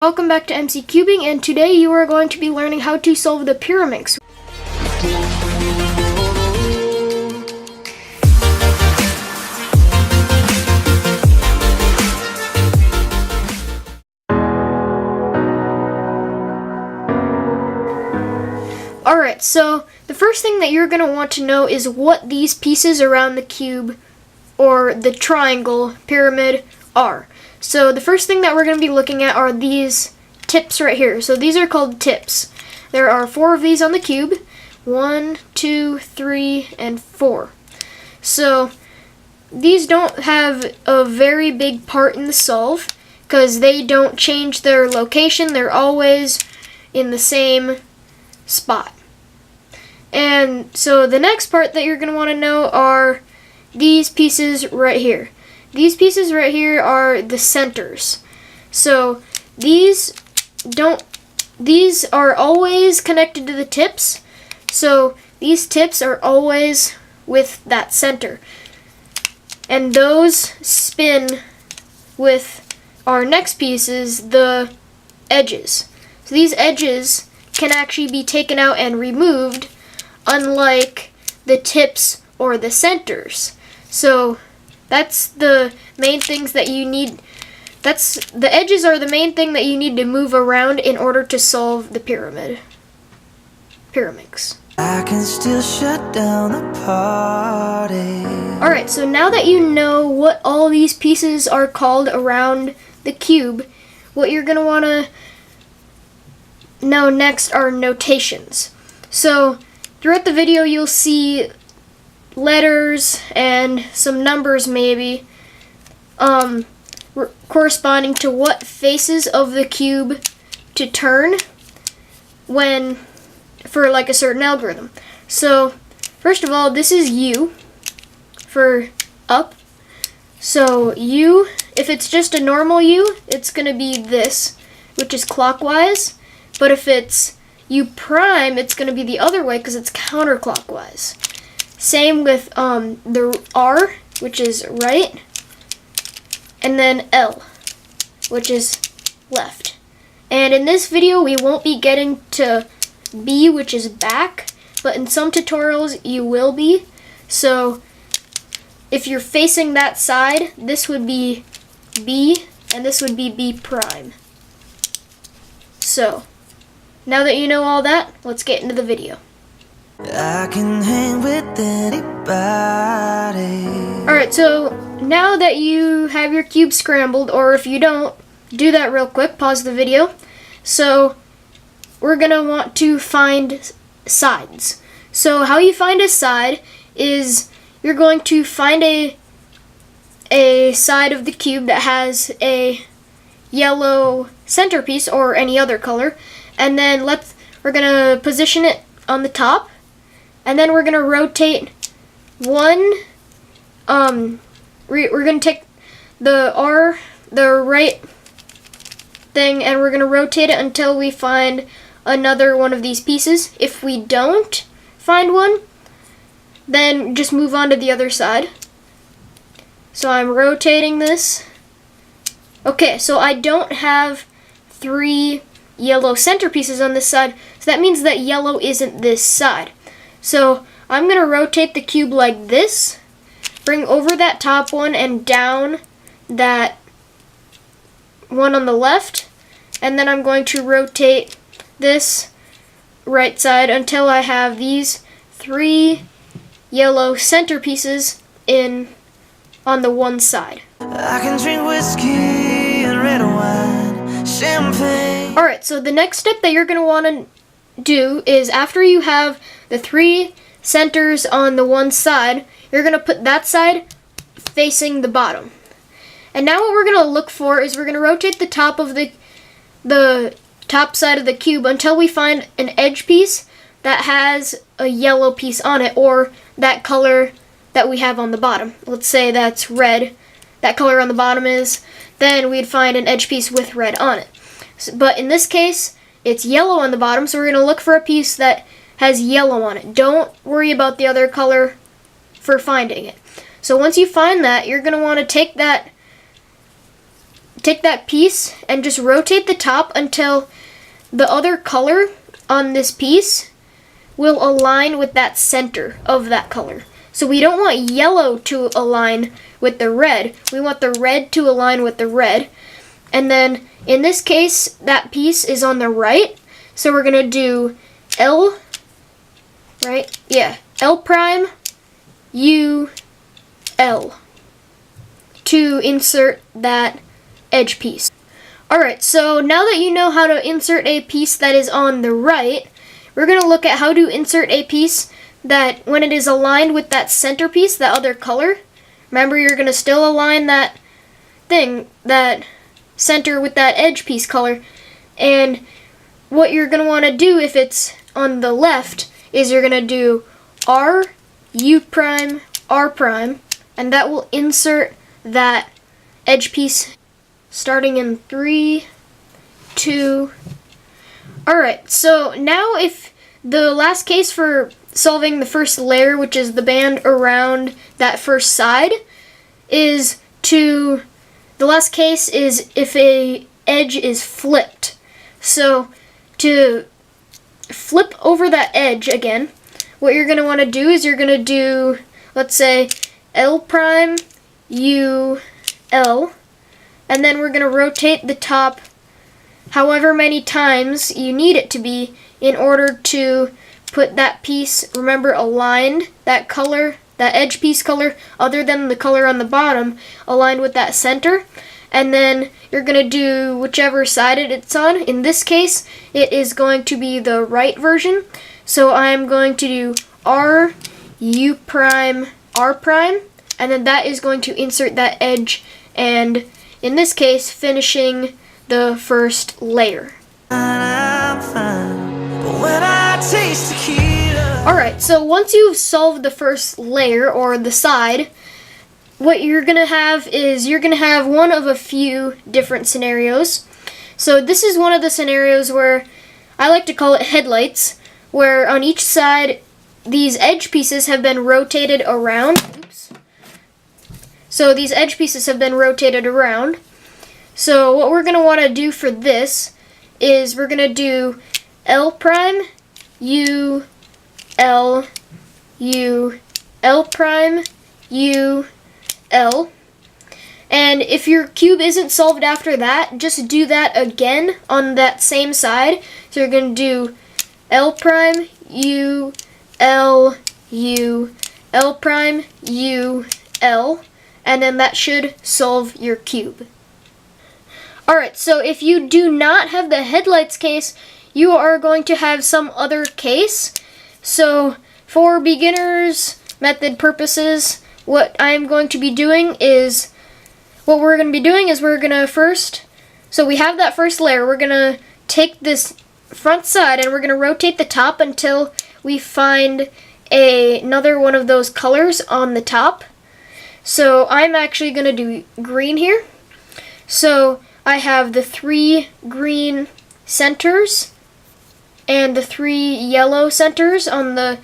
Welcome back to MC Cubing, and today you are going to be learning how to solve the Piraminx. Alright, so the first thing that you're going to want to know is what these pieces around the cube or the triangle pyramid are. So the first thing that we're going to be looking at are these tips right here. So these are called tips. There are 4 of these on the cube. 1, 2, 3, and 4. So these don't have a very big part in the solve because they don't change their location. They're always in the same spot. And so the next part that you're going to want to know are these pieces right here. These pieces right here are the centers. So these are always connected to the tips. So these tips are always with that center. And those spin with our next pieces, the edges. So these edges can actually be taken out and removed, unlike the tips or the centers. So that's the main things that you need. The edges are the main thing that you need to move around in order to solve the Piraminx. I can still shut down the party. Alright, so now that you know what all these pieces are called around the cube, what you're going to want to know next are notations. So throughout the video you'll see letters and some numbers maybe corresponding to what faces of the cube to turn when for like a certain algorithm. So first of all, this is U for up. So U, if it's just a normal U, it's going to be this, which is clockwise. But if it's U prime, it's going to be the other way because it's counterclockwise. Same with the R, which is right, and then L, which is left. And in this video, we won't be getting to B, which is back, but in some tutorials, you will be. So if you're facing that side, this would be B, and this would be B prime. So now that you know all that, let's get into the video. I can hang with anybody. Alright, so now that you have your cube scrambled, or if you don't, do that real quick, pause the video. So we're going to want to find sides. So how you find a side is you're going to find a side of the cube that has a yellow centerpiece or any other color, and then we're going to position it on the top. And then we're going to rotate one, we're going to take the right thing, and we're going to rotate it until we find another one of these pieces. If we don't find one, then just move on to the other side. So I'm rotating this. Okay, so I don't have 3 yellow centerpieces on this side, so that means that yellow isn't this side. So I'm going to rotate the cube like this, bring over that top one and down that one on the left, and then I'm going to rotate this right side until I have these 3 yellow centerpieces on the one side. I can drink whiskey and red wine, champagne. Alright, so the next step that you're going to want to do is after you have the 3 centers on the one side, you're going to put that side facing the bottom. And now what we're going to look for is we're going to rotate the top of the top side of the cube until we find an edge piece that has a yellow piece on it, or that color that we have on the bottom. Let's say that's red, that color on the bottom is, then we'd find an edge piece with red on it. But in this case, it's yellow on the bottom, so we're going to look for a piece that has yellow on it. Don't worry about the other color for finding it. So once you find that, you're going to want to take that take that piece and just rotate the top until the other color on this piece will align with that center of that color. So we don't want yellow to align with the red. We want the red to align with the red. And then in this case, that piece is on the right. So we're gonna do L, right? Yeah, L prime, U, L to insert that edge piece. Alright, so now that you know how to insert a piece that is on the right, we're going to look at how to insert a piece that when it is aligned with that center piece, that other color. Remember, you're going to still align that thing, that center with that edge piece color. And what you're going to want to do if it's on the left is you're going to do R, U prime, R prime, and that will insert that edge piece starting in 3, 2. Alright, so now if the last case for solving the first layer, which is the band around that first side, is to, the last case is if a edge is flipped. So to flip over that edge again, what you're going to want to do is you're going to do, let's say, L prime, U, L, and then we're going to rotate the top however many times you need it to be in order to put that piece, remember, aligned, that color, that edge piece color, other than the color on the bottom, aligned with that center. And then you're going to do whichever side it's on. In this case, it is going to be the right version. So I'm going to do R, U prime, R prime, and then that is going to insert that edge, and in this case, finishing the first layer. Alright, so once you've solved the first layer, or the side, what you're going to have is you're going to have one of a few different scenarios. So this is one of the scenarios where I like to call it headlights, where on each side these edge pieces have been rotated around. Oops. So these edge pieces have been rotated around. So what we're going to want to do for this is we're going to do L prime, U, L, U, L prime, U, L. And if your cube isn't solved after that, just do that again on that same side. So you're going to do L prime, U, L, U, L prime, U, L, and then that should solve your cube. Alright, so if you do not have the headlights case, you are going to have some other case. So for beginners method purposes, what I'm going to be doing is, we're going to first, so we have that first layer, we're going to take this front side and we're going to rotate the top until we find another one of those colors on the top. So I'm actually going to do green here. So I have the 3 green centers and the 3 yellow centers on the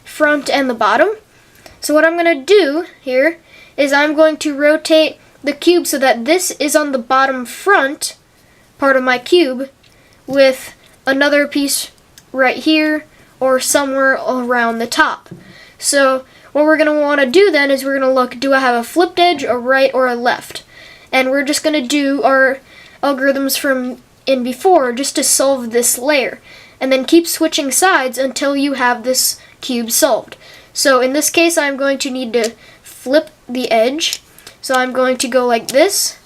front and the bottom. So what I'm going to do here is I'm going to rotate the cube so that this is on the bottom front part of my cube with another piece right here or somewhere around the top. So what we're going to want to do then is we're going to look, do I have a flipped edge, a right, or a left? And we're just going to do our algorithms from in before just to solve this layer. And then keep switching sides until you have this cube solved. So in this case, I'm going to need to flip the edge. So I'm going to go like this,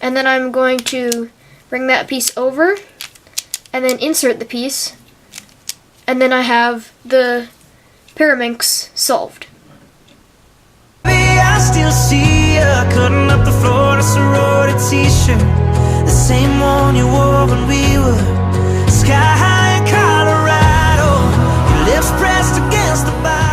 and then I'm going to bring that piece over, and then insert the piece, and then I have the Piraminx solved. I still see you cutting up the floor in a sorority t-shirt, the same one you wore when we were sky high in Colorado. Your lips pressed against the bar.